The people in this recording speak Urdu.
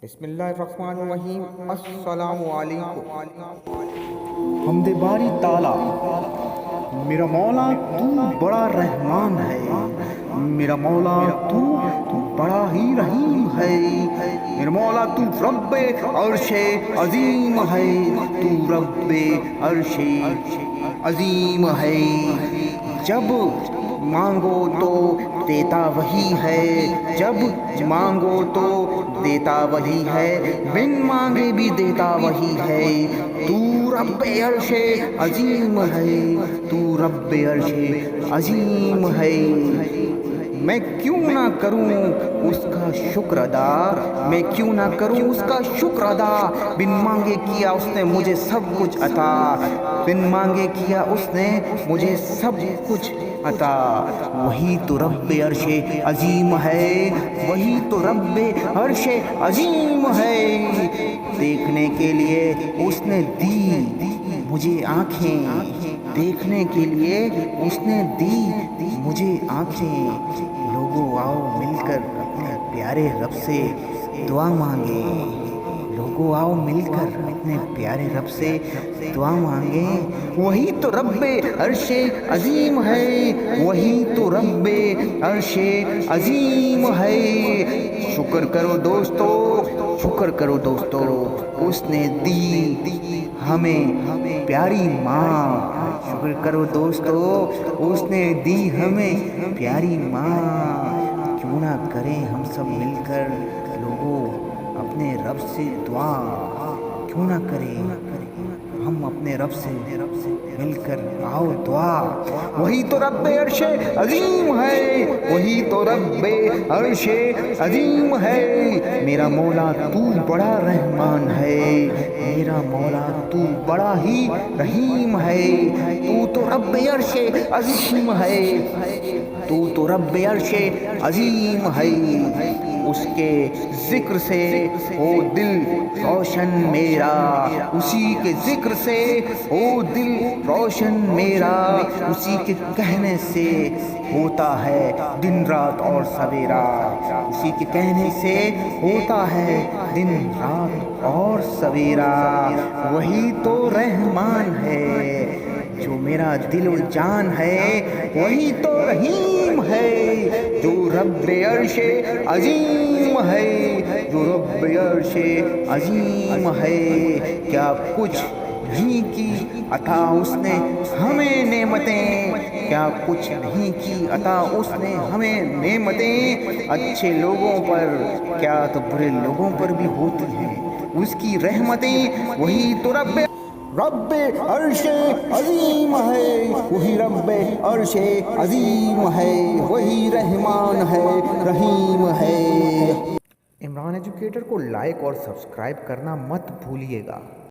بسم اللہ الرحمن الرحیم۔ السلام علیکم۔ حمد باری تعالیٰ، میرا مولا تو بڑا رحمان ہے، میرا مولا تو بڑا ہی رحیم ہے، میرا مولا تو رب عرش عظیم ہے، تو رب عرش عظیم ہے۔ جب مانگو تو دیتا وہی ہے، جب مانگو تو دیتا وہی ہے، بن مانگے بھی دیتا وہی ہے، تو رب عرش عظیم ہے، تو رب عرش عظیم ہے۔ میں کیوں نہ کروں اس کا شکر ادا، میں کیوں نہ کروں اس کا شکر ادا، بن مانگے کیا اس نے مجھے سب کچھ عطا، بن مانگے کیا اس نے مجھے سب کچھ عطا۔ وہی تو رب عرش عظیم ہے، وہی تو رب عرش عظیم ہے۔ دیکھنے کے لیے اس نے دی مجھے آنکھیں، دیکھنے کے لیے اس نے دی مجھے آنکھیں۔ لوگوں آؤ مل کر اپنے پیارے رب سے دعا مانگے، لوگوں آؤ مل کر اپنے پیارے رب سے دعا مانگیں۔ وہی تو رب عرش عظیم ہے، وہی تو رب عرش عظیم ہے۔ شکر کرو دوستو، شکر کرو دوستو، اس نے دی ہمیں پیاری ماں۔ شکر کرو دوستو، اس نے دی ہمیں پیاری ماں۔ کیوں نہ کریں ہم سب مل کر لوگوں اپنے رب سے دعا، کیوں نہ کریں ہم اپنے رب سے مل کر آؤ دعا۔ وہی تو رب عرش عظیم ہے، وہی تو رب عرش عظیم ہے۔ میرا مولا تو بڑا رحمان ہے، میرا مولا تو بڑا ہی رحیم ہے، تو تو رب عرش عظیم ہے، تو تو رب عرش عظیم ہے۔ اس کے ذکر سے ہو دل روشن میرا، اسی کے ذکر سے ہو دل روشن میرا، اسی کے کہنے سے ہوتا ہے دن رات اور سویرا، اسی کے کہنے سے ہوتا ہے دن رات اور سویرا۔ وہی تو رحمان ہے جو میرا دل و جان ہے، وہی تو رحیم ہے جو رب عرش عظیم ہے، جو رب عرش عظیم ہے۔ کیا کچھ نہیں کی عطا اس نے ہمیں نعمتیں، کیا کچھ نہیں کی عطا اس نے ہمیں نعمتیں۔ اچھے لوگوں پر کیا تو برے لوگوں پر بھی ہوتی ہیں اس کی رحمتیں۔ وہی تو رب عرش عظیم ہے، وہی رب عرش عظیم ہے، وہی رحمان ہے، رحیم ہے۔ عمران ایجوکیٹر کو لائک اور سبسکرائب کرنا مت بھولیے گا۔